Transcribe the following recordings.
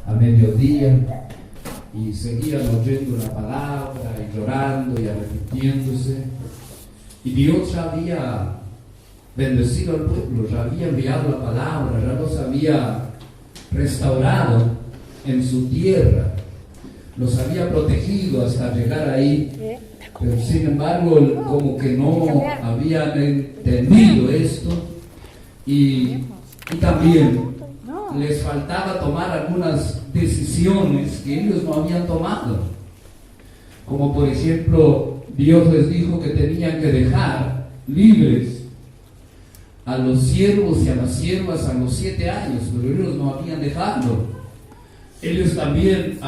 a mediodía, y seguían oyendo la palabra y llorando y arrepintiéndose. Y Dios ya había bendecido al pueblo, ya había enviado la palabra, ya los había restaurado en su tierra, los había protegido hasta llegar ahí, pero sin embargo como que no habían entendido esto, y también les faltaba tomar algunas decisiones que ellos no habían tomado, como por ejemplo Dios les dijo que tenían que dejar libres a los siervos y a las siervas a los 7 años, pero ellos no habían dejado. Ellos también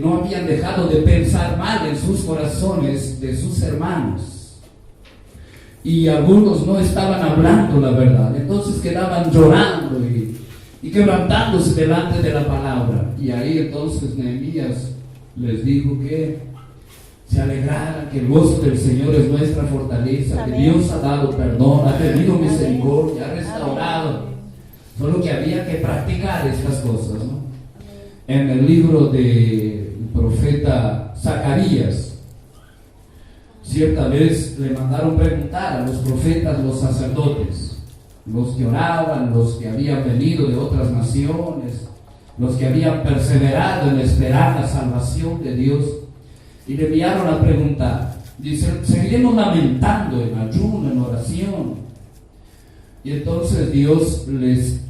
no habían dejado de pensar mal en sus corazones de sus hermanos, y algunos no estaban hablando la verdad, entonces quedaban llorando y quebrantándose delante de la palabra. Y ahí entonces Nehemías les dijo que se alegraran, que el gozo del Señor es nuestra fortaleza. Amén. Que Dios ha dado perdón, ha tenido misericordia, ha restaurado. Amén. Solo que había que practicar estas cosas, ¿no? En el libro del profeta Zacarías, cierta vez le mandaron preguntar a los profetas, los sacerdotes, los que oraban, los que habían venido de otras naciones, los que habían perseverado en esperar la salvación de Dios, y le enviaron a preguntar. Dice: seguiremos lamentando en ayuno, en oración. Y entonces Dios les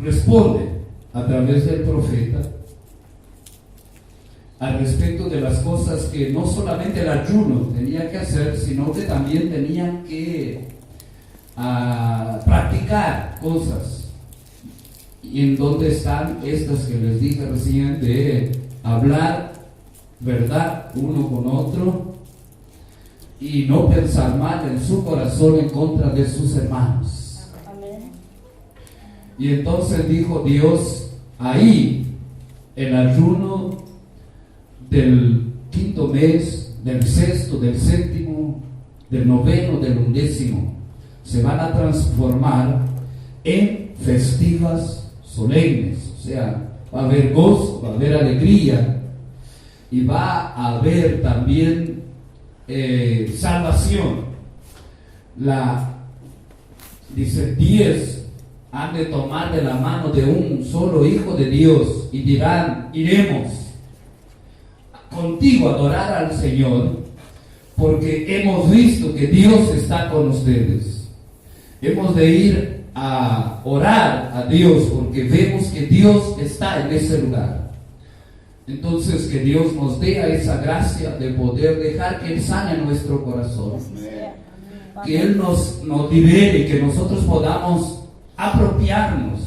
responde a través del profeta al respecto de las cosas que no solamente el ayuno tenía que hacer, sino que también tenían que practicar cosas. Y en dónde están estas que les dije recién, de hablar verdad uno con otro y no pensar mal en su corazón en contra de sus hermanos. Amén. Y entonces dijo Dios ahí: el ayuno del 5º mes, del 6º, del 7º, del 9º, del 11º se van a transformar en festivas solemnes. O sea, va a haber gozo, va a haber alegría, y va a haber también salvación. Dice: 10 han de tomar de la mano de un solo hijo de Dios y dirán: iremos contigo a adorar al Señor, porque hemos visto que Dios está con ustedes. Hemos de ir a orar a Dios porque vemos que Dios está en ese lugar. Entonces, que Dios nos dé esa gracia de poder dejar que Él sane nuestro corazón, que Él nos libere y que nosotros podamos apropiarnos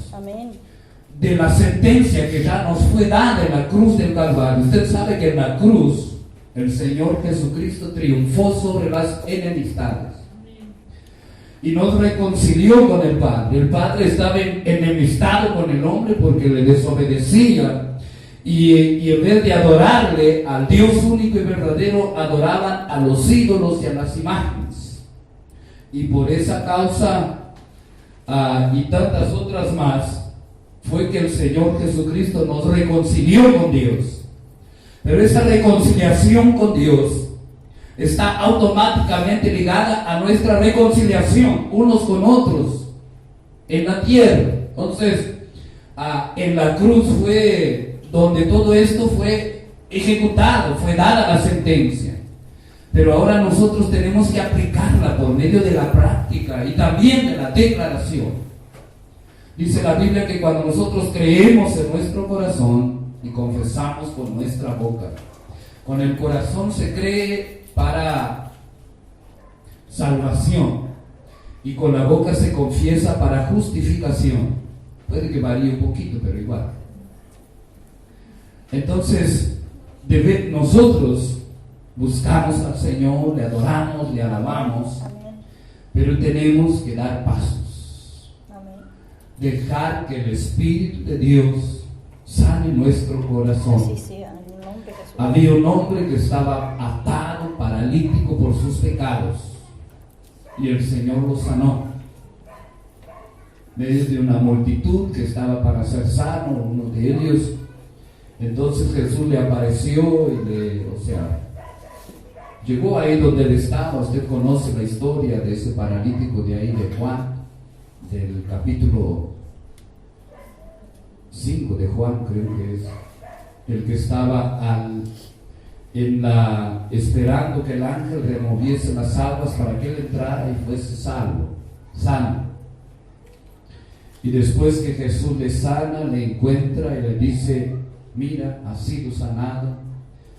de la sentencia que ya nos fue dada en la cruz del Calvario. Usted sabe que en la cruz el Señor Jesucristo triunfó sobre las enemistades y nos reconcilió con el Padre. El Padre estaba enemistado con el hombre porque le desobedecía. Y en vez de adorarle al Dios único y verdadero, adoraban a los ídolos y a las imágenes. Y por esa causa y tantas otras más, fue que el Señor Jesucristo nos reconcilió con Dios. Pero esa reconciliación con Dios está automáticamente ligada a nuestra reconciliación unos con otros en la tierra. Entonces, en la cruz fue donde todo esto fue ejecutado, fue dada la sentencia. Pero ahora nosotros tenemos que aplicarla por medio de la práctica y también de la declaración. Dice la Biblia que cuando nosotros creemos en nuestro corazón y confesamos con nuestra boca, con el corazón se cree para salvación y con la boca se confiesa para justificación. Puede que varíe un poquito, pero igual. Entonces, nosotros buscamos al Señor, le adoramos, le alabamos, pero tenemos que dar pasos. Dejar que el Espíritu de Dios sane nuestro corazón. Había un hombre que estaba atado, paralítico por sus pecados, y el Señor lo sanó. Desde una multitud que estaba para ser sano, uno de ellos Entonces Jesús le apareció y llegó ahí donde él estaba. Usted conoce la historia de ese paralítico de ahí de Juan, del capítulo 5 de Juan, creo que es, el que estaba esperando que el ángel removiese las aguas para que él entrara y fuese sano. Y después que Jesús le sana, le encuentra y le dice: mira, has sido sanado,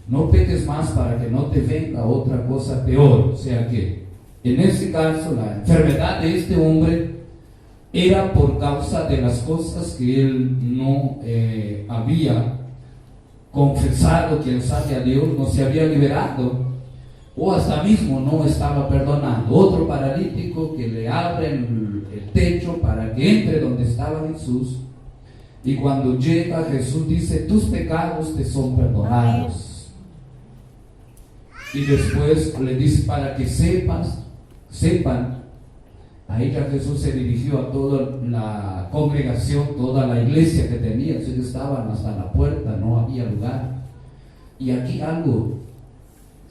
no peques más para que no te venga otra cosa peor. O sea que en este caso la enfermedad de este hombre era por causa de las cosas que él no había confesado, quién sabe a Dios, no se había liberado, o hasta mismo no estaba perdonando. Otro paralítico que le abren el techo para que entre donde estaba Jesús, y cuando llega Jesús dice: tus pecados te son perdonados. Y después le dice: para que sepan. Ahí ya Jesús se dirigió a toda la congregación, toda la iglesia que tenía. Ellos estaban hasta la puerta, no había lugar. Y aquí algo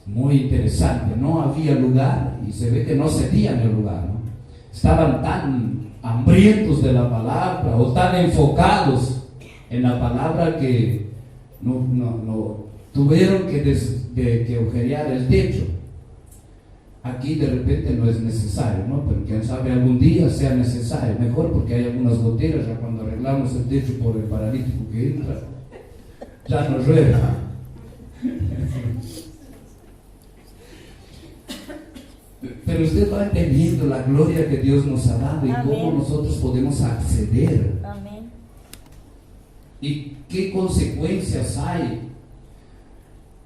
muy interesante: no había lugar, y se ve que no cedían el lugar, ¿no? Estaban tan hambrientos de la palabra, o tan enfocados en la palabra, que no tuvieron que agujerear el techo. Aquí de repente no es necesario, ¿no? Pero quién sabe algún día sea necesario. Mejor, porque hay algunas goteras ya cuando arreglamos el techo por el paralítico que entra, ya no llueve. Pero usted va entendiendo la gloria que Dios nos ha dado y cómo nosotros podemos acceder. Amén. Y qué consecuencias hay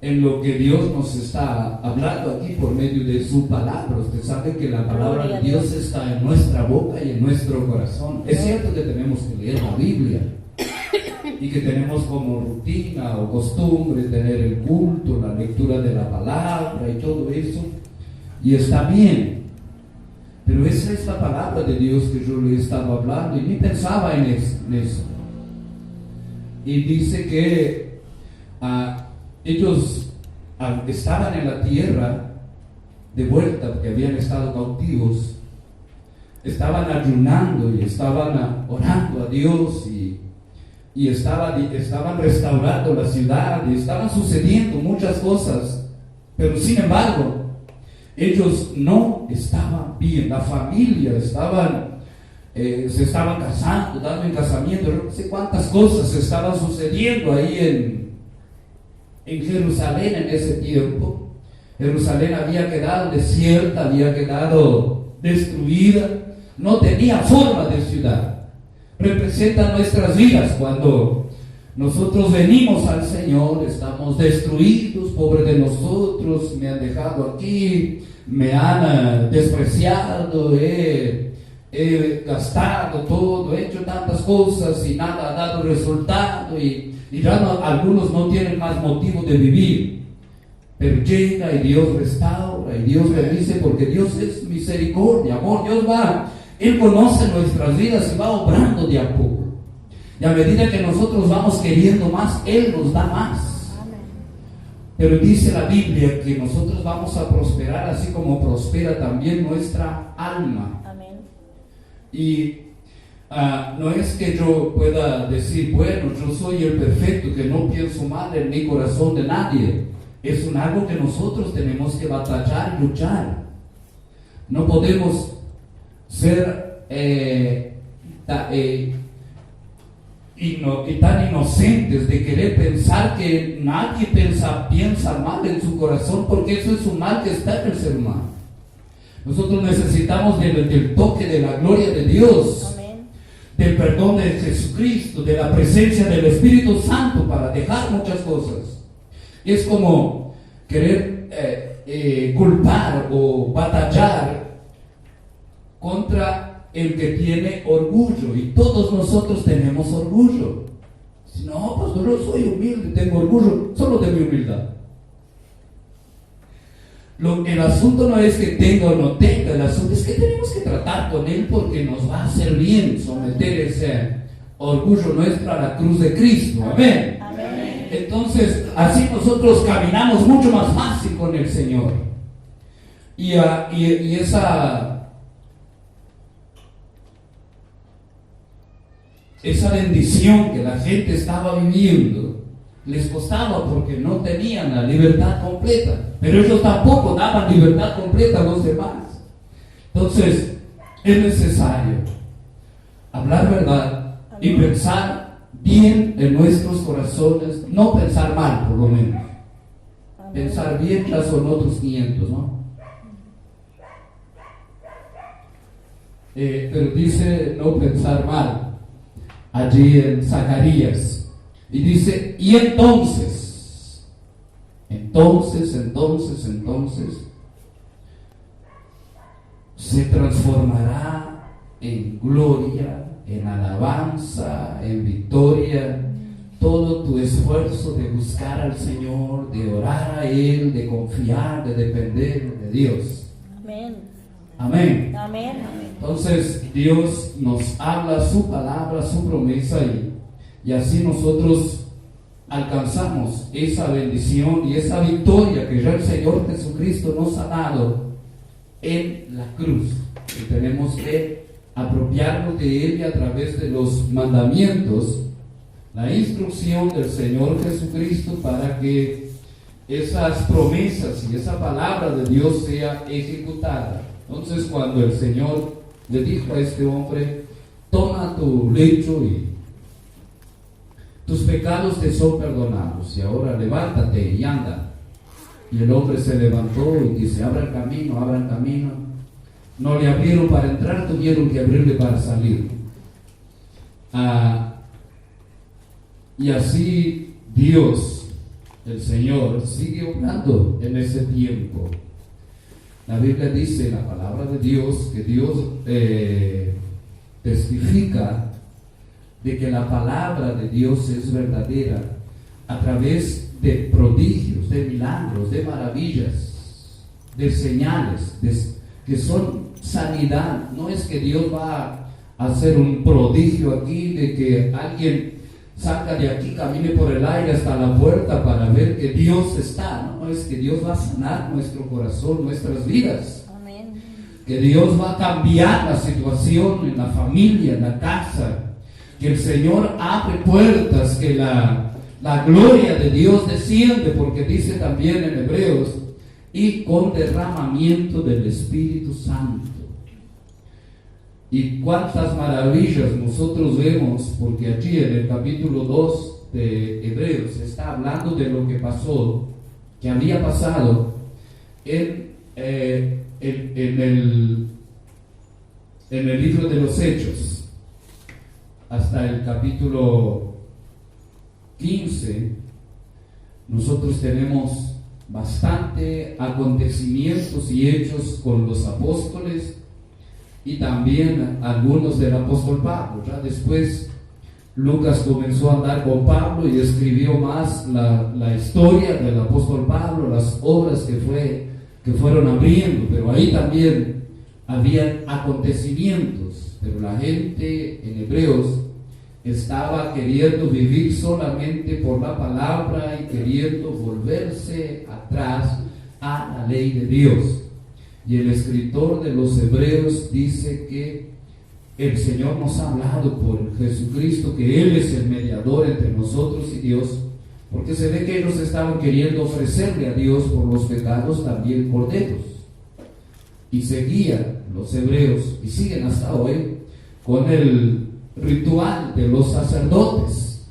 en lo que Dios nos está hablando aquí por medio de su palabra. Usted sabe que la palabra de Dios está en nuestra boca y en nuestro corazón. Es cierto que tenemos que leer la Biblia y que tenemos como rutina o costumbre tener el culto, la lectura de la palabra y todo eso, y está bien. Pero esa es la palabra de Dios que yo le estaba hablando, y ni pensaba en eso. Y dice que ellos estaban en la tierra de vuelta, porque habían estado cautivos, estaban ayunando y estaban orando a Dios, y estaban restaurando la ciudad, y estaban sucediendo muchas cosas. Pero sin embargo, ellos no estaban bien. La familia se estaban casando, dando en casamiento, no sé cuántas cosas estaban sucediendo ahí en Jerusalén en ese tiempo. Jerusalén había quedado desierta, había quedado destruida, no tenía forma de ciudad. Representa nuestras vidas cuando nosotros venimos al Señor, estamos destruidos, pobre de nosotros, me han dejado aquí, me han despreciado, he gastado todo, he hecho tantas cosas y nada ha dado resultado, y ya algunos no tienen más motivo de vivir. Pero llega y Dios restaura, y Dios bendice, porque Dios es misericordia, amor. Dios Él conoce nuestras vidas y va obrando de a poco. Y a medida que nosotros vamos queriendo más, Él nos da más. Pero dice la Biblia que nosotros vamos a prosperar así como prospera también nuestra alma. Amén. Y no es que yo pueda decir: bueno, yo soy el perfecto, que no pienso mal en mi corazón de nadie. Es algo que nosotros tenemos que batallar y luchar. No podemos ser tan inocentes de querer pensar que nadie piensa mal en su corazón, porque eso es un mal que está en el ser humano. Nosotros necesitamos del toque de la gloria de Dios. Amén. Del perdón de Jesucristo, de la presencia del Espíritu Santo para dejar muchas cosas. Y es como querer culpar o batallar contra el que tiene orgullo, y todos nosotros tenemos orgullo. Si no, pues yo soy humilde, tengo orgullo solo de mi humildad. El asunto no es que tenga o no tenga, el asunto es que tenemos que tratar con él, porque nos va a hacer bien someter ese orgullo nuestro a la cruz de Cristo. Amén. Amén. entonces así nosotros caminamos mucho más fácil con el Señor. Y esa bendición que la gente estaba viviendo les costaba porque no tenían la libertad completa, pero ellos tampoco daban libertad completa a los demás. Entonces es necesario hablar verdad y pensar bien en nuestros corazones, no pensar mal por lo menos. Pensar bien ya son otros 500, ¿no? Pero dice no pensar mal allí en Zacarías. Y dice, y entonces, se transformará en gloria, en alabanza, en victoria, todo tu esfuerzo de buscar al Señor, de orar a Él, de confiar, de depender de Dios. Amén. Amén. Amén. Entonces Dios nos habla su palabra, su promesa y así nosotros alcanzamos esa bendición y esa victoria que ya el Señor Jesucristo nos ha dado en la cruz. Y tenemos que apropiarnos de ella a través de los mandamientos, la instrucción del Señor Jesucristo para que esas promesas y esa palabra de Dios sea ejecutada. Entonces, cuando el Señor le dijo a este hombre, toma tu lecho y tus pecados te son perdonados, y ahora levántate y anda. Y el hombre se levantó y dice, abra el camino. No le abrieron para entrar, tuvieron que abrirle para salir. Y así Dios, el Señor, sigue obrando en ese tiempo. La Biblia dice, la palabra de Dios, que Dios testifica de que la palabra de Dios es verdadera a través de prodigios, de milagros, de maravillas, de señales, que son sanidad. No es que Dios va a hacer un prodigio aquí de que alguien salga de aquí, camine por el aire hasta la puerta para ver que Dios está. No, es que Dios va a sanar nuestro corazón, nuestras vidas. Amén. Que Dios va a cambiar la situación en la familia, en la casa. Que el Señor abre puertas, que la gloria de Dios desciende, porque dice también en Hebreos, y con derramamiento del Espíritu Santo. Y cuántas maravillas nosotros vemos, porque allí en el capítulo 2 de Hebreos está hablando de lo que pasó, que había pasado en el libro de los Hechos. Hasta el capítulo 15, nosotros tenemos bastante acontecimientos y hechos con los apóstoles y también algunos del apóstol Pablo. Ya después Lucas comenzó a andar con Pablo y escribió más la historia del apóstol Pablo, las obras que fueron abriendo, pero ahí también había acontecimientos, pero la gente en Hebreos estaba queriendo vivir solamente por la palabra y queriendo volverse atrás a la ley de Dios. Y el escritor de los Hebreos dice que el Señor nos ha hablado por Jesucristo, que Él es el mediador entre nosotros y Dios, porque se ve que ellos estaban queriendo ofrecerle a Dios por los pecados también corderos. Y seguían los hebreos, y siguen hasta hoy, con el ritual de los sacerdotes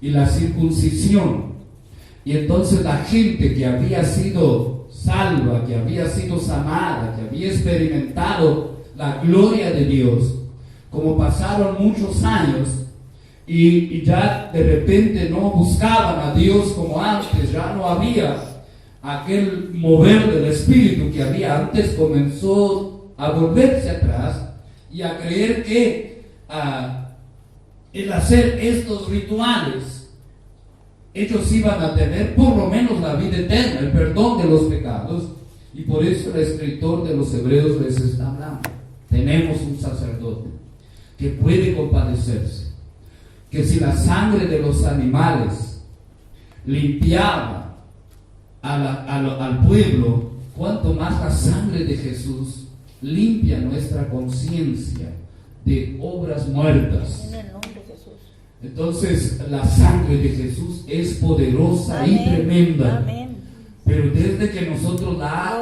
y la circuncisión. Y entonces la gente que había sido salva, que había sido sanada, que había experimentado la gloria de Dios, como pasaron muchos años y ya de repente no buscaban a Dios como antes, ya no había aquel mover del Espíritu que había antes, comenzó a volverse atrás y a creer que el hacer estos rituales ellos iban a tener por lo menos la vida eterna, el perdón de los pecados. Y por eso el escritor de los Hebreos les está hablando. Tenemos un sacerdote que puede compadecerse, que si la sangre de los animales limpiaba al pueblo, cuanto más la sangre de Jesús limpia nuestra conciencia de obras muertas. En el nombre de Jesús. Entonces la sangre de Jesús es poderosa y tremenda. Amén. Pero desde que nosotros la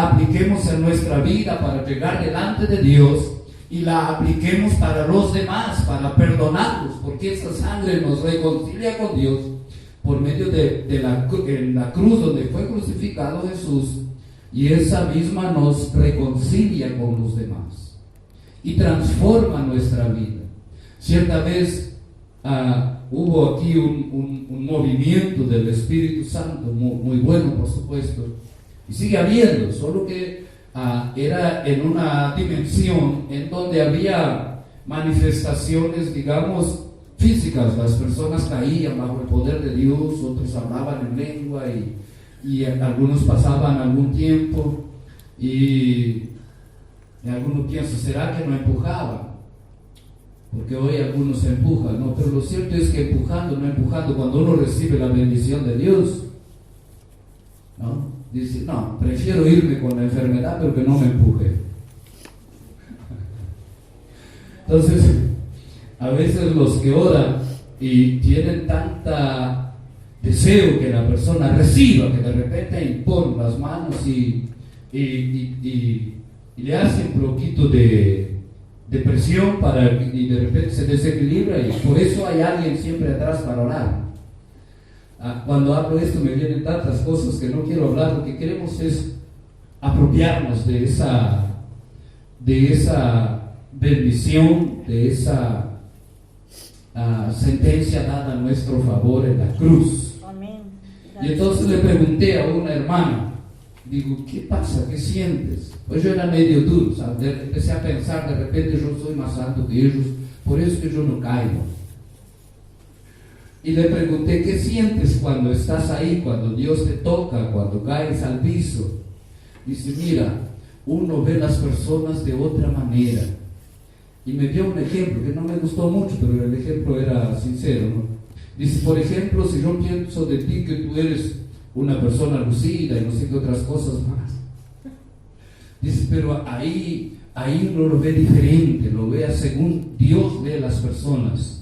apliquemos en nuestra vida para llegar delante de Dios y la apliquemos para los demás, para perdonarlos, porque esa sangre nos reconcilia con Dios por medio de la cruz donde fue crucificado Jesús, y esa misma nos reconcilia con los demás y transforma nuestra vida. Cierta vez hubo aquí un movimiento del Espíritu Santo muy bueno, por supuesto, y sigue habiendo, solo que era en una dimensión en donde había manifestaciones, digamos, físicas. Las personas caían bajo el poder de Dios, otros hablaban en lengua y algunos pasaban algún tiempo y algunos piensan, ¿será que no empujaban? Porque hoy algunos se empujan, ¿no? Pero lo cierto es que empujando, cuando uno recibe la bendición de Dios, ¿no? Dice, no, prefiero irme con la enfermedad, pero que no me empuje. Entonces, a veces los que oran y tienen tanta deseo que la persona reciba, que de repente imponen las manos y le hacen un poquito de presión y de repente se desequilibra, y por eso hay alguien siempre atrás para orar. Cuando hablo esto me vienen tantas cosas que no quiero hablar. Lo que queremos es apropiarnos de esa bendición, de esa sentencia dada a nuestro favor en la cruz. Amén. Y entonces le pregunté a una hermana, digo, ¿qué pasa? ¿Qué sientes? Pues yo era medio duro, ¿sabes? Empecé a pensar, de repente yo soy más santo que ellos, por eso que yo no caigo. Y le pregunté, ¿qué sientes cuando estás ahí, cuando Dios te toca, cuando caes al piso? Dice, mira, uno ve las personas de otra manera. Y me dio un ejemplo que no me gustó mucho, pero el ejemplo era sincero, ¿no? Dice, por ejemplo, si yo pienso de ti que tú eres una persona lucida y no sé qué otras cosas más. Dice, pero ahí uno lo ve diferente, lo ve según Dios ve a las personas.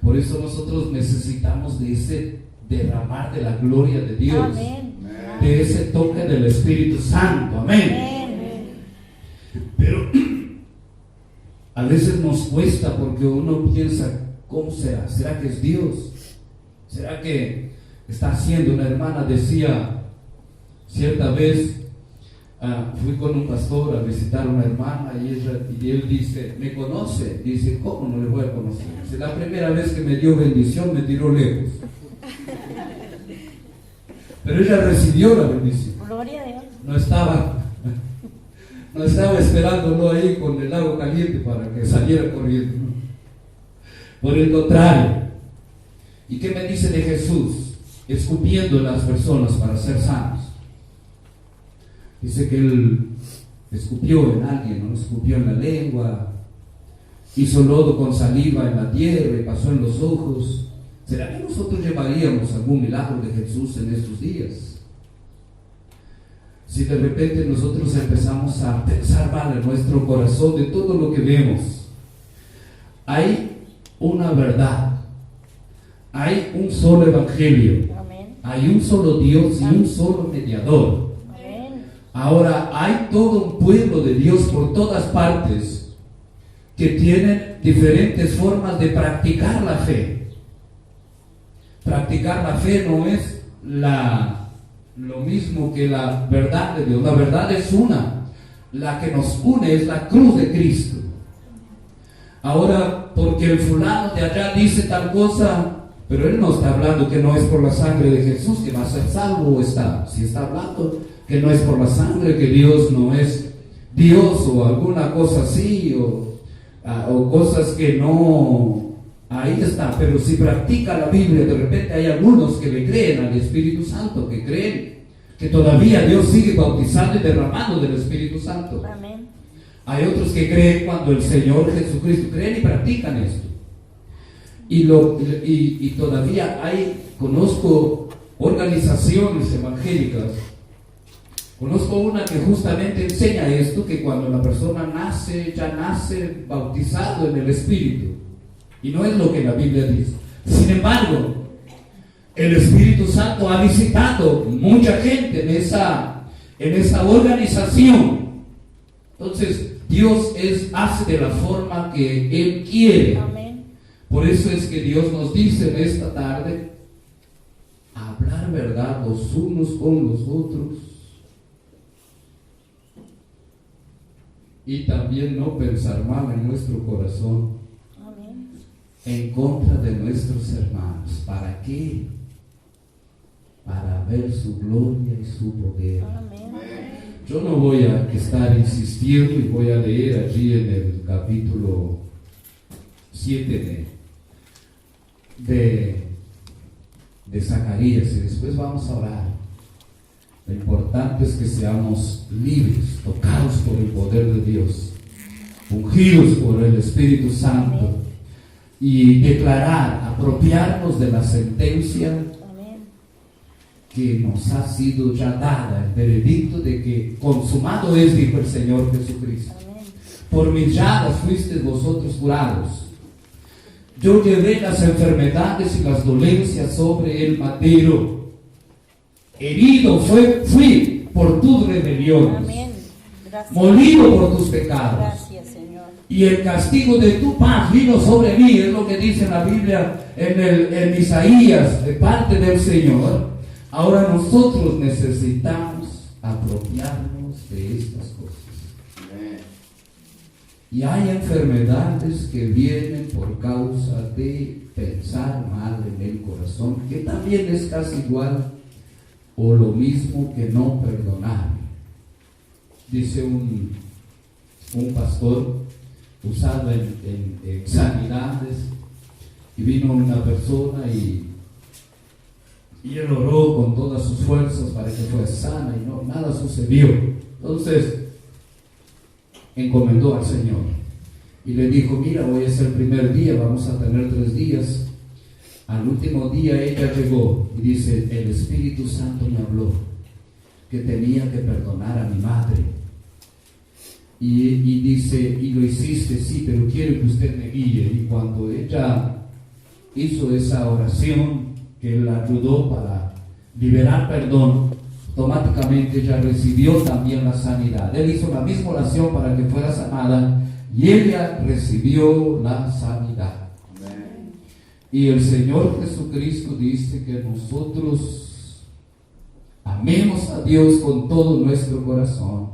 Por eso nosotros necesitamos de ese derramar de la gloria de Dios. Amén. De ese toque del Espíritu Santo. Amén. Amén. Pero a veces nos cuesta porque uno piensa, ¿cómo será? ¿Será que es Dios? ¿Será que está haciendo? Una hermana decía, cierta vez fui con un pastor a visitar a una hermana y él dice, ¿me conoce? Dice, ¿cómo no le voy a conocer? Dice, la primera vez que me dio bendición me tiró lejos. Pero ella recibió la bendición. Gloria a Dios. No estaba esperándolo ahí con el agua caliente para que saliera corriendo. Por el contrario. ¿Y qué me dice de Jesús? Escupiendo en las personas para ser sanos. Dice que él escupió en alguien, ¿no? Escupió en la lengua, hizo lodo con saliva en la tierra y pasó en los ojos. ¿Será que nosotros llevaríamos algún milagro de Jesús en estos días? Si de repente nosotros empezamos a pensar mal en nuestro corazón de todo lo que vemos, hay una verdad, hay un solo evangelio, Amén. hay un solo Dios y un solo mediador. Ahora hay todo un pueblo de Dios por todas partes que tienen diferentes formas de practicar la fe. Practicar la fe no es lo mismo que la verdad de Dios. La verdad es una. La que nos une es la cruz de Cristo. Ahora, porque el fulano de allá dice tal cosa, pero él no está hablando que no es por la sangre de Jesús que va a ser salvo, está. Si está hablando que no es por la sangre, que Dios no es Dios o alguna cosa así, o cosas que no, ahí está. Pero si practica la Biblia, de repente hay algunos que le creen al Espíritu Santo, que creen que todavía Dios sigue bautizando y derramando del Espíritu Santo. Amén. Hay otros que creen cuando el Señor Jesucristo, creen y practican esto. y todavía conozco organizaciones evangélicas. Conozco una que justamente enseña esto, que cuando la persona nace, ya nace bautizado en el Espíritu. Y no es lo que la Biblia dice. Sin embargo, el Espíritu Santo ha visitado mucha gente en esa organización. Entonces, Dios hace de la forma que Él quiere. Amén. Por eso es que Dios nos dice en esta tarde, hablar verdad los unos con los otros. Y también no pensar mal en nuestro corazón. Amén. En contra de nuestros hermanos. ¿Para qué? Para ver su gloria y su poder. Amén. Yo no voy a estar insistiendo y voy a leer allí en el capítulo 7 de Zacarías, y después vamos a orar. Lo importante es que seamos libres, tocados por el poder de Dios, ungidos por el Espíritu Santo, y declarar, apropiarnos de la sentencia que nos ha sido ya dada, el veredicto de que consumado es, dijo el Señor Jesucristo. Amén. Por mis llagas fuisteis vosotros curados. Yo llevé las enfermedades y las dolencias sobre el madero. Herido fui por tus rebeliones. Amén. Gracias. Molido por tus pecados. Gracias, Señor. Y el castigo de tu paz vino sobre mí, es lo que dice la Biblia en Isaías, de parte del Señor. Ahora nosotros necesitamos apropiarnos de estas cosas. Y hay enfermedades que vienen por causa de pensar mal en el corazón, que también es casi igual o lo mismo que no perdonar. Dice un pastor usado en sanidades, y vino una persona y él oró con todas sus fuerzas para que fuera sana y nada sucedió. Entonces encomendó al Señor y le dijo: mira, hoy es el primer día, vamos a tener 3 días. Al último día ella llegó y dice: el Espíritu Santo me habló que tenía que perdonar a mi madre. Y dice: y lo hiciste, sí, pero quiero que usted me guíe. Y cuando ella hizo esa oración que la ayudó para liberar perdón, automáticamente ella recibió también la sanidad. Él hizo la misma oración para que fuera sanada y ella recibió la sanidad. Amén. Y el Señor Jesucristo dice que nosotros amemos a Dios con todo nuestro corazón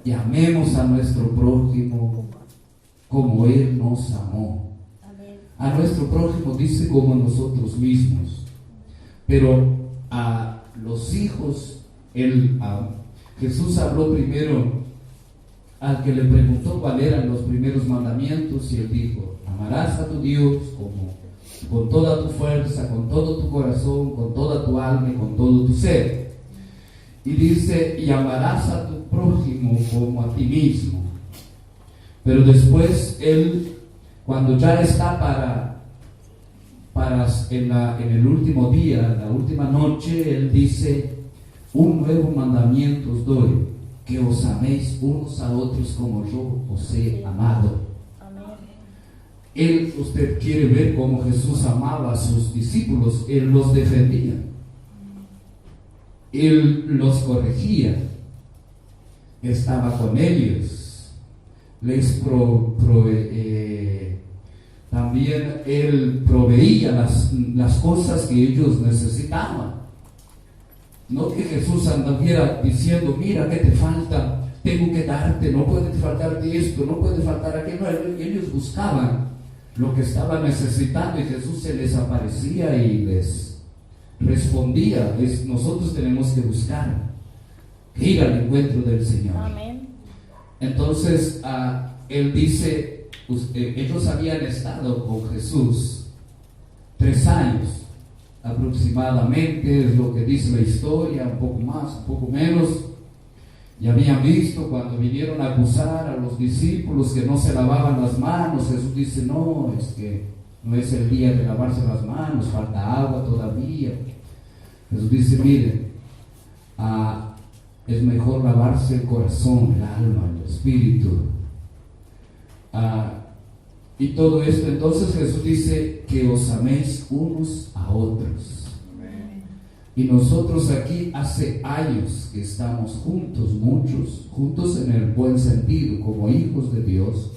y amemos a nuestro prójimo como Él nos amó. A nuestro prójimo dice como nosotros mismos, pero a los hijos, Jesús habló primero al que le preguntó cuáles eran los primeros mandamientos, y él dijo: amarás a tu Dios con toda tu fuerza, con todo tu corazón, con toda tu alma y con todo tu ser. Y dice: y amarás a tu prójimo como a ti mismo. Pero después él, cuando ya está en el último día, la última noche, él dice: un nuevo mandamiento os doy, que os améis unos a otros como yo os he amado. Amén. Usted quiere ver cómo Jesús amaba a sus discípulos. Él los defendía, Él los corregía, estaba con ellos, también Él proveía las cosas que ellos necesitaban. No que Jesús anduviera diciendo: mira, ¿qué te falta? Tengo que darte, no puede faltarte esto, no puede faltar aquello. Ellos buscaban lo que estaban necesitando y Jesús se les aparecía y les respondía. Nosotros tenemos que buscar, que ir al encuentro del Señor. Amén. Entonces, Él dice: ellos habían estado con Jesús 3 años aproximadamente, es lo que dice la historia, un poco más, un poco menos. Y habían visto cuando vinieron a acusar a los discípulos que no se lavaban las manos. Jesús dice: no, es que no es el día de lavarse las manos, falta agua todavía. Jesús dice, miren, es mejor lavarse el corazón, el alma, el espíritu. Y todo esto, entonces Jesús dice que os améis unos a otros. Y nosotros aquí hace años que estamos juntos, muchos, juntos en el buen sentido, como hijos de Dios,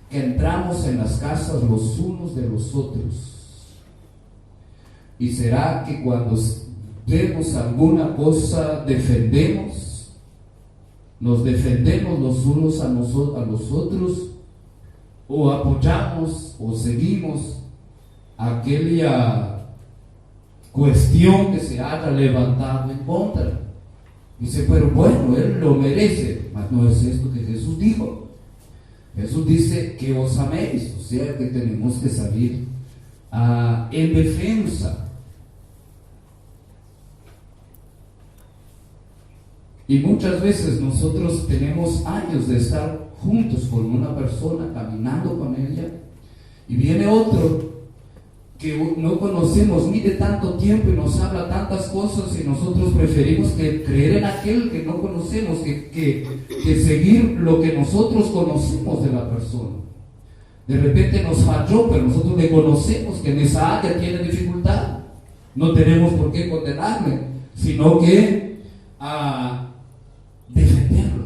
que entramos en las casas los unos de los otros. Y será que cuando vemos alguna cosa nos defendemos los unos a los otros, o apoyamos o seguimos aquella cuestión que se haya levantado en contra. Dice, pero bueno, él lo merece. Mas no es esto que Jesús dijo. Jesús dice que os améis, o sea que tenemos que salir en defensa. Y muchas veces nosotros tenemos años de estar juntos con una persona, caminando con ella, y viene otro que no conocemos ni de tanto tiempo y nos habla tantas cosas, y nosotros preferimos que creer en aquel que no conocemos, que seguir lo que nosotros conocemos de la persona. De repente nos falló, pero nosotros le conocemos que en esa área tiene dificultad. No tenemos por qué condenarle, sino que defenderlo,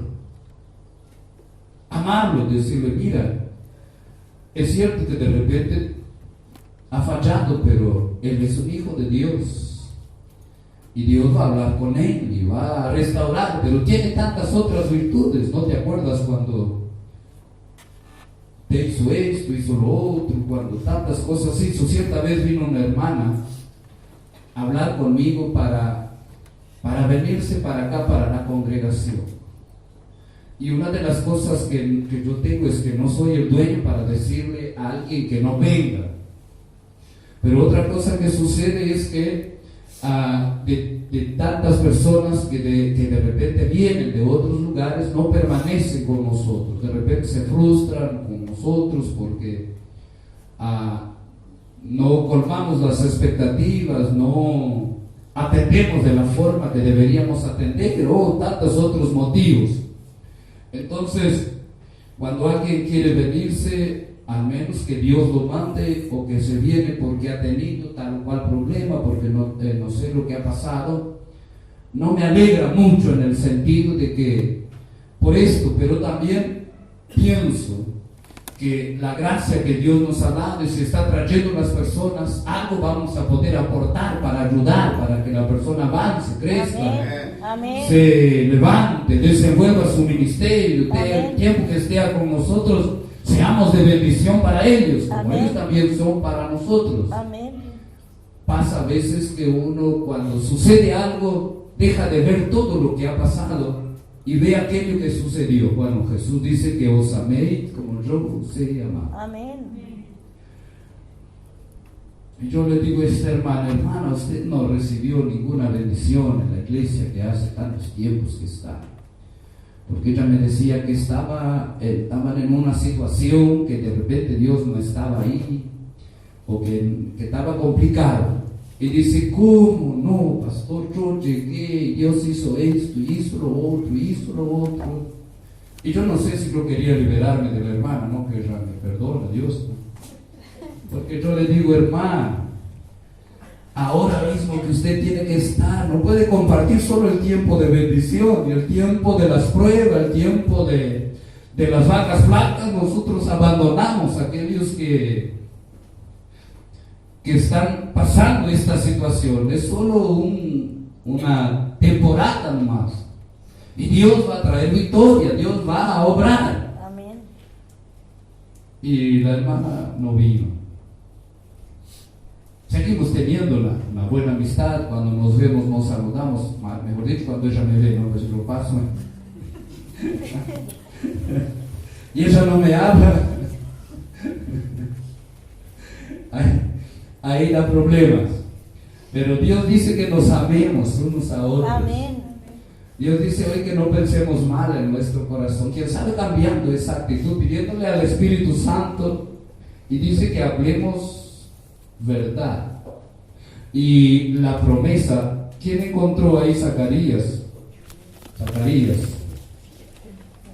amarlo, decirle, mira, es cierto que de repente ha fallado, pero él es un hijo de Dios y Dios va a hablar con él y va a restaurar, pero tiene tantas otras virtudes. ¿No te acuerdas cuando te hizo esto, hizo lo otro, cuando tantas cosas hizo? Cierta vez vino una hermana a hablar conmigo para venirse para acá, para la congregación. Y una de las cosas que yo tengo es que no soy el dueño para decirle a alguien que no venga. Pero otra cosa que sucede es que de tantas personas que de repente vienen de otros lugares, no permanecen con nosotros. De repente se frustran con nosotros porque no colmamos las expectativas, no atendemos de la forma que deberíamos atender, o tantos otros motivos. Entonces, cuando alguien quiere venirse, al menos que Dios lo mande, o que se viene porque ha tenido tal o cual problema, porque no sé lo que ha pasado, no me alegra mucho en el sentido de que por esto, pero también pienso que la gracia que Dios nos ha dado y se está trayendo a las personas, algo vamos a poder aportar para ayudar, para que la persona avance, crezca, Amén. Se levante, desenvuelva su ministerio, el tiempo que esté con nosotros, seamos de bendición para ellos, como Amén. ellos también son para nosotros. Amén. Pasa a veces que uno, cuando sucede algo, deja de ver todo lo que ha pasado y ve aquello que sucedió. Bueno, Jesús dice que os améis como yo os he amado. Amén. Y yo le digo a esta hermana, usted no recibió ninguna bendición en la iglesia que hace tantos tiempos que está. Porque ella me decía que estaban en una situación que de repente Dios no estaba ahí, o que estaba complicado. Y dice, ¿cómo no, pastor? Yo llegué y Dios hizo esto, y hizo lo otro, y hizo lo otro. Y yo no sé si yo quería liberarme de la hermana, no que ella me perdone, Dios, ¿no? Porque yo le digo, hermano, ahora mismo que usted tiene que estar, no puede compartir solo el tiempo de bendición, y el tiempo de las pruebas, el tiempo de las vacas flacas. Nosotros abandonamos a aquellos que están pasando esta situación. Es solo una temporada más, y Dios va a traer victoria, Dios va a obrar. Amén. Y la hermana no vino. Seguimos teniendo una buena amistad. Cuando nos vemos nos saludamos, mejor dicho, cuando ella me ve, no, pues lo paso y ella no me habla. Ahí da problemas. Pero Dios dice que nos amemos unos a otros. Amén. Dios dice hoy que no pensemos mal en nuestro corazón. Quien sabe, cambiando esa actitud, pidiéndole al Espíritu Santo y dice que hablemos verdad. Y la promesa, ¿quién encontró ahí Zacarías? Zacarías.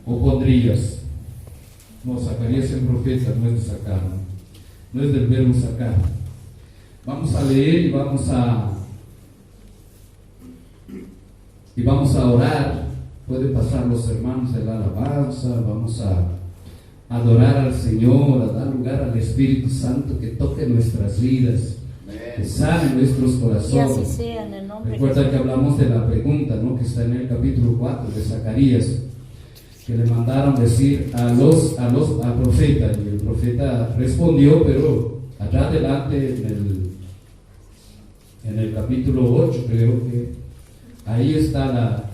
¿O pondrías? No, Zacarías es el profeta, no es de sacar, no es del verbo sacar. Vamos a leer y vamos a orar. Pueden pasar los hermanos de la alabanza. Vamos a adorar al Señor, a dar lugar al Espíritu Santo que toque nuestras vidas, que sane nuestros Y así corazones. sea en el nombre de Recuerda que Jesús. hablamos de la pregunta, ¿no?, que está en el capítulo 4 de Zacarías, que le mandaron decir al profeta, y el profeta respondió, pero allá adelante en el capítulo 8, creo que ahí está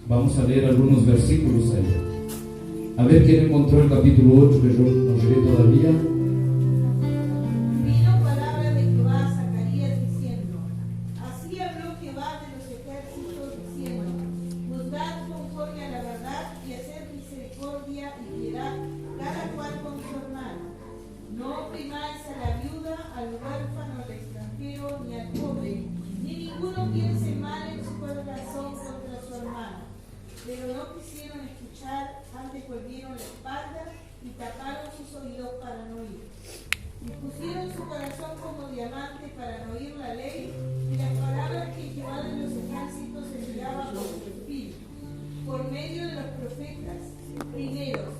vamos a leer algunos versículos ahí. A ver quién encontró el capítulo 8, que yo no llegué todavía. Vino palabra de Jehová a Zacarías diciendo: Así habló Jehová de los ejércitos diciendo: Juzgad conforme a la verdad y haced misericordia y piedad cada cual con su hermano. No oprimáis a la viuda, al huérfano, al extranjero, ni al pobre, ni ninguno piense mal en su corazón contra su hermano. Pero no quisieron escuchar, antes volvieron la espalda y taparon sus oídos para no oír. Y pusieron su corazón como diamante para no oír la ley y las palabras que Jehová de los ejércitos enviaba por su espíritu, por medio de los profetas primeros.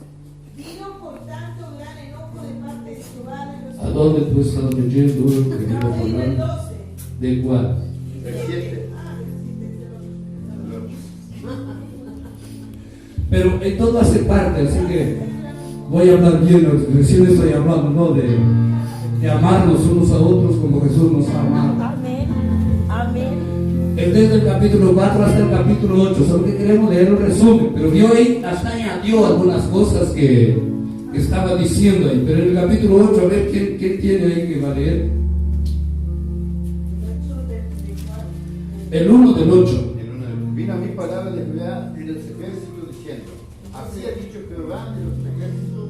Vino por tanto gran enojo de parte de Jehová de los ¿A dónde tú estás leyendo, querido Ahí del Fernando? 12. ¿De cuál? Del 7. Pero en todo hace parte, así que voy a hablar bien, recién estoy hablando, ¿no?, de amarnos unos a otros como Jesús nos ha amado. Amén. Amén. Es desde el capítulo 4 hasta el capítulo 8, solo que queremos leer un resumen, pero vio ahí, hasta añadió algunas cosas que estaba diciendo ahí, pero en el capítulo 8, a ver quién tiene ahí que va a leer. El 1 del 8. Vino a mí palabra de Jehová de los ejércitos diciendo: Así ha dicho Jehová de los ejércitos,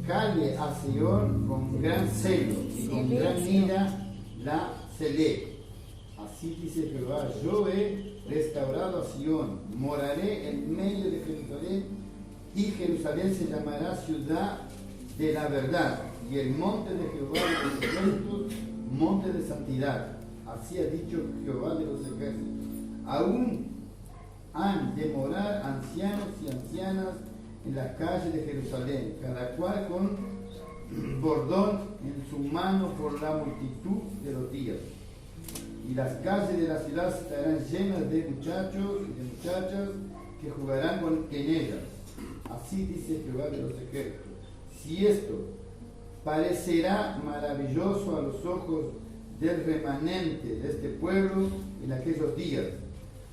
calle a Sion con gran celo y con gran ira la celé. Así dice Jehová: Yo he restaurado a Sion, moraré en medio de Jerusalén, y Jerusalén se llamará ciudad de la verdad, y el monte de Jehová de los ejércitos, monte de santidad. Así ha dicho Jehová de los ejércitos. Aún han de morar ancianos y ancianas en las calles de Jerusalén, cada cual con bordón en su mano por la multitud de los días. Y las calles de la ciudad estarán llenas de muchachos y de muchachas que jugarán en ellas. Así dice Jehová de los ejércitos. Si esto parecerá maravilloso a los ojos del remanente de este pueblo en aquellos días,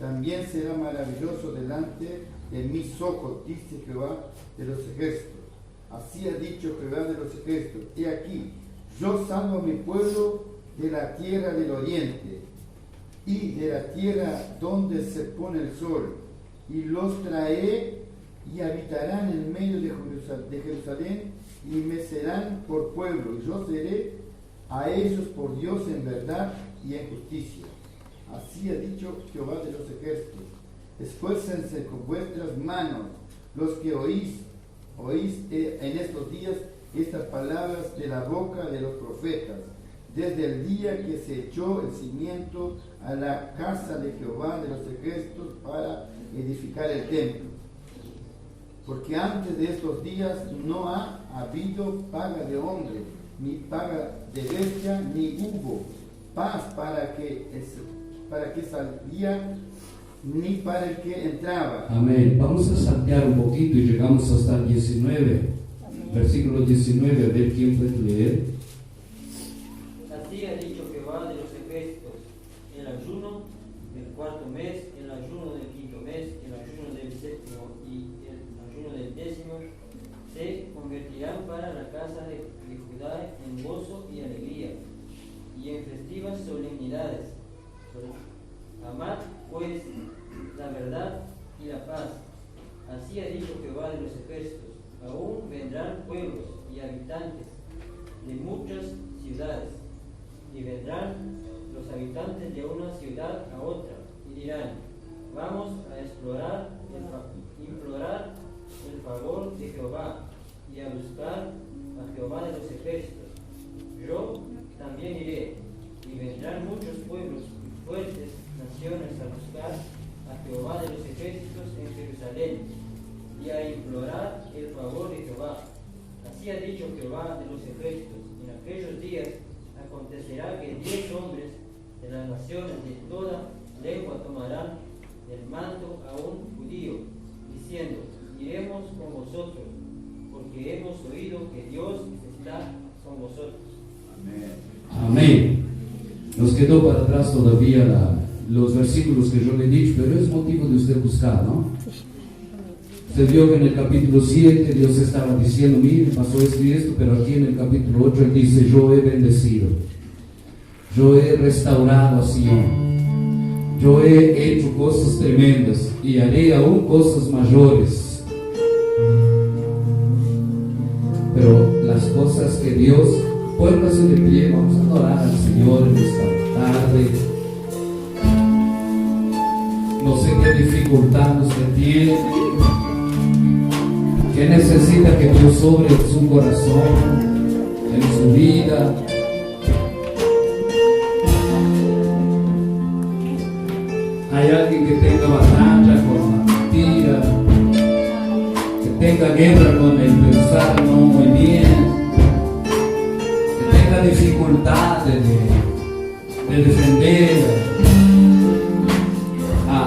también será maravilloso delante de mis ojos, dice Jehová de los ejércitos. Así ha dicho Jehová de los ejércitos: He aquí, yo salvo a mi pueblo de la tierra del oriente y de la tierra donde se pone el sol, y los traeré y habitarán en medio de Jerusalén, y me serán por pueblo, y yo seré a ellos por Dios en verdad y en justicia. Así ha dicho Jehová de los ejércitos: Esfuércense con vuestras manos los que oís en estos días estas palabras de la boca de los profetas, desde el día que se echó el cimiento a la casa de Jehová de los ejércitos para edificar el templo. Porque antes de estos días no ha habido paga de hombre, ni paga de bestia, ni hubo paz para que salía, ni para el que entraba. Amén. Vamos a saltear un poquito y llegamos hasta el 19. Amén. Versículo 19, a ver quién puede leer. Así ha dicho Jehová de los ejércitos: el ayuno del cuarto mes, el ayuno del quinto mes, el ayuno del séptimo y el ayuno del décimo se convertirán para la casa de Judá en gozo y alegría, y en festivas solemnidades. Amad pues la verdad y la paz. Así ha dicho Jehová de los ejércitos: aún vendrán pueblos y habitantes de muchas ciudades, y vendrán los habitantes de una ciudad a otra, y dirán: vamos a implorar el favor de Jehová, y a buscar a Jehová de los ejércitos. Yo también iré, y vendrán muchos pueblos y fuertes naciones a buscar a Jehová de los ejércitos en Jerusalén, y a implorar el favor de Jehová. Así ha dicho Jehová de los ejércitos: en aquellos días acontecerá que 10 hombres de las naciones de toda lengua tomarán el manto a un judío, diciendo: iremos con vosotros, porque hemos oído que Dios está con vosotros. Amén. Nos quedó para atrás todavía los versículos que yo le he dicho, pero es motivo de usted buscar, ¿no? Se vio que en el capítulo 7 Dios estaba diciendo: mire, pasó esto y esto, pero aquí en el capítulo 8 Él dice: yo he bendecido, yo he restaurado a Sion, yo he hecho cosas tremendas y haré aún cosas mayores. Pero las cosas que Dios, póngase de pie, vamos a adorar al Señor en esta tarde. No sé qué dificultad usted tiene, que necesita que Dios obre en su corazón, en su vida. Hay alguien que tenga batalla con la mentira, que tenga guerra con el pensar no muy bien, que tenga dificultades de defender a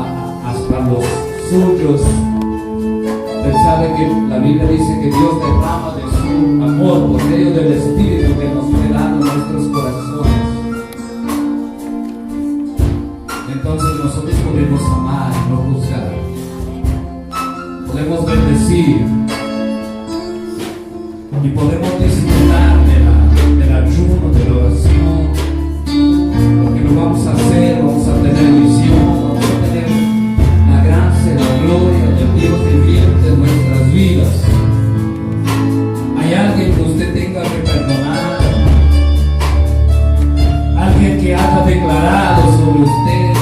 los suyos. Usted sabe que la Biblia dice que Dios derrama de su amor por medio del Espíritu que nos da en nuestros corazones. Entonces nosotros podemos amar y no juzgar. Podemos bendecir y podemos disfrutar del ayuno, de la oración. Lo que lo vamos a hacer, vamos a tener visión, vamos a tener la gracia, la gloria del Dios viviente en nuestras vidas. Hay alguien que usted tenga que perdonar, alguien que haya declarado sobre usted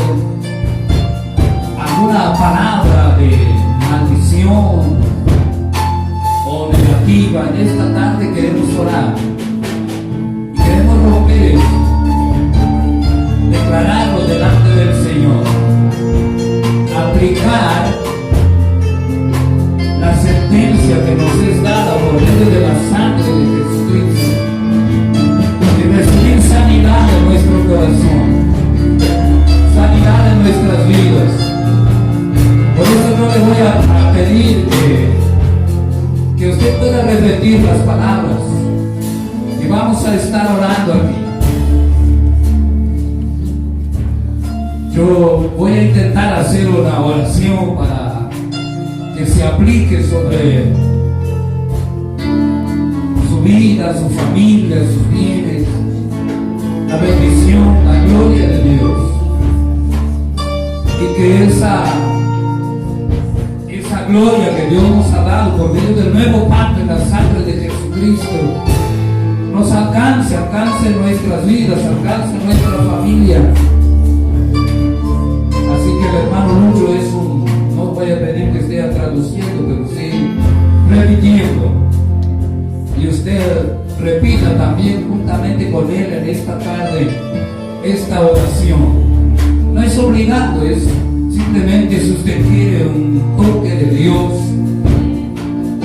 alguna palabra de maldición o negativa. En esta tarde queremos orar y queremos romper eso, declararlo delante del Señor, aplicar la sentencia que nos es dada por medio de la sangre de Jesucristo y recibir sanidad en nuestro corazón, sanidad en nuestras vidas. Por eso yo le voy a pedir que usted pueda repetir las palabras y vamos a estar orando aquí. Yo voy a intentar hacer una oración para que se aplique sobre su vida, su familia, sus bienes, la bendición, la gloria de Dios, y que esa gloria que Dios nos ha dado por medio del nuevo pacto en la sangre de Jesucristo nos alcance nuestras vidas, alcance nuestra familia. Así que el hermano Lucho no voy a pedir que esté traduciendo, pero sí repitiendo, y usted repita también juntamente con él en esta tarde esta oración. No es obligado, es simplemente si usted quiere un toque de Dios,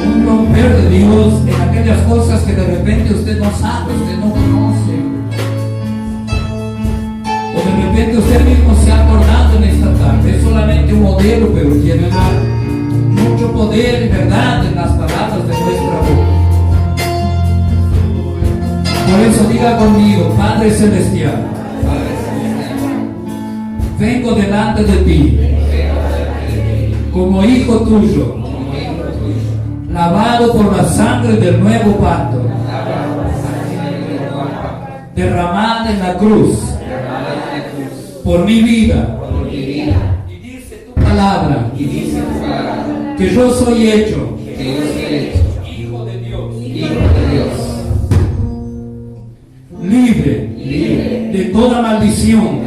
un romper de Dios en aquellas cosas que de repente usted no sabe, usted no conoce, o de repente usted mismo se ha acordado en esta tarde. Es solamente un modelo, pero tiene mucho poder y verdad en las palabras de nuestra boca. Por eso diga conmigo: Padre Celestial, vengo delante de ti como hijo tuyo, lavado por la sangre del nuevo pacto, derramada en la cruz por mi vida. Y dice tu palabra que yo soy hecho hijo de Dios. toda maldición,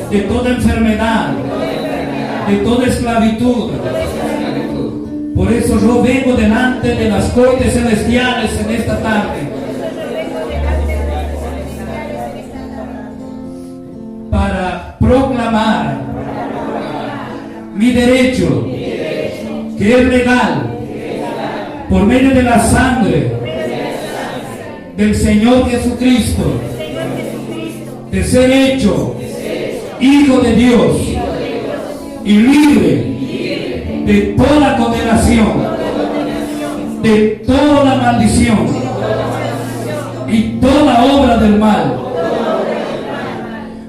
de toda enfermedad, de toda esclavitud. Por eso yo vengo delante de las cortes celestiales en esta tarde para proclamar mi derecho, que es legal, por medio de la sangre del Señor Jesucristo, de ser hecho hijo de Dios y libre de toda condenación, de toda maldición y toda obra del mal.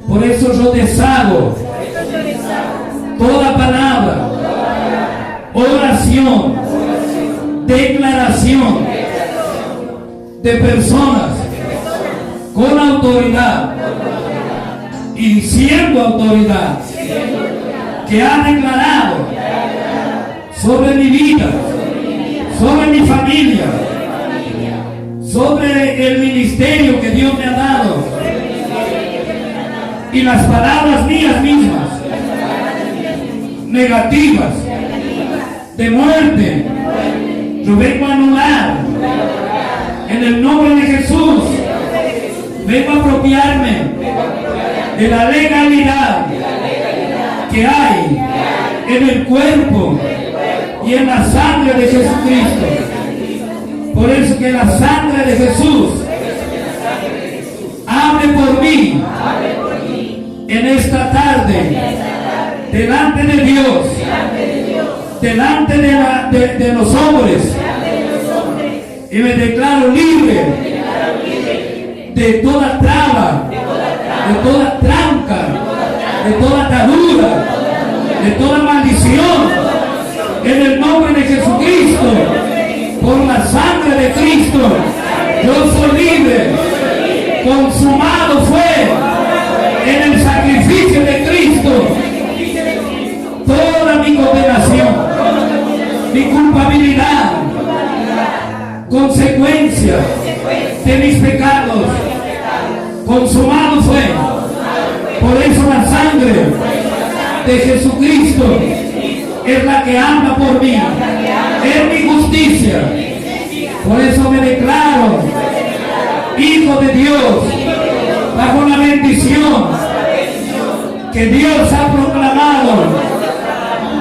Por eso yo deshago toda palabra, oración, declaración de personas con autoridad y siendo autoridad que ha declarado sobre mi vida, sobre mi familia, sobre el ministerio que Dios me ha dado y las palabras mías mismas negativas de muerte, yo vengo a anular en el nombre de Jesús. Vengo a apropiarme de la legalidad que hay en el cuerpo y en la sangre de Jesucristo. Por eso que la sangre de Jesús hable por mí en esta tarde, delante de Dios, delante de los hombres, y me declaro libre de toda traba, de toda tranca, de toda atadura, de toda maldición, en el nombre de Jesucristo. Por la sangre de Cristo yo soy libre. Consumado fue en el sacrificio de Cristo toda mi condenación, mi culpabilidad, consecuencia de mis pecados. Consumado fue. Por eso la sangre de Jesucristo es la que anda por mí, es mi justicia. Por eso me declaro hijo de Dios, bajo la bendición que Dios ha proclamado,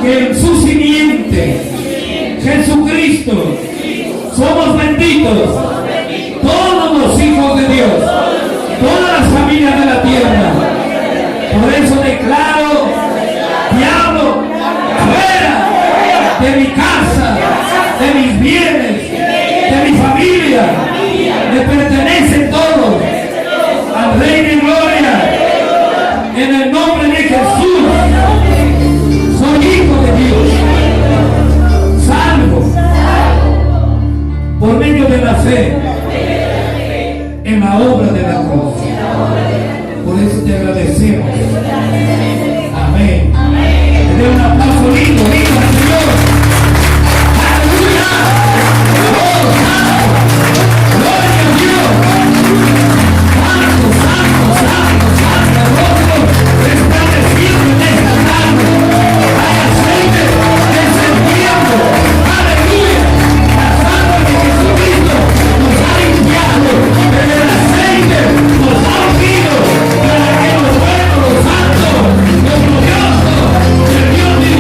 que en su simiente, Jesucristo, somos benditos todos los hijos de Dios, todas las familias de la tierra. Por eso declaro, diablo, fuera de mi casa, de mis bienes, de mi familia. Me pertenecen todos al Rey de Gloria. En el nombre de Jesús, soy hijo de Dios, salvo por medio de la fe en la obra de la cruz. Por eso te agradecemos. Amén. Le doy un aplauso lindo, lindo al Señor. ¡Aleluya! ¡Oh, santo! ¡Gloria a Dios! ¡Santo, santo, santo, santo! ¡Rostro resplandeciendo en esta tarde! ¡Hay aceite descendiendo! ¡Aleluya! La sangre de Jesucristo nos ha limpiado. Pero el aceite nos ha ungido para que los buenos, los santos, los gloriosos, el Dios de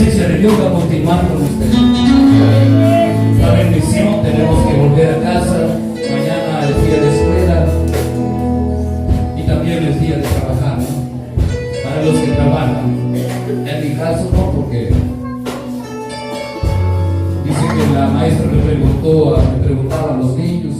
presencia de Dios va a continuar con ustedes. La bendición, tenemos que volver a casa. Mañana es día de escuela y también es día de trabajar, ¿no? Para los que trabajan. En mi caso no, porque dice que la maestra me preguntaba a los niños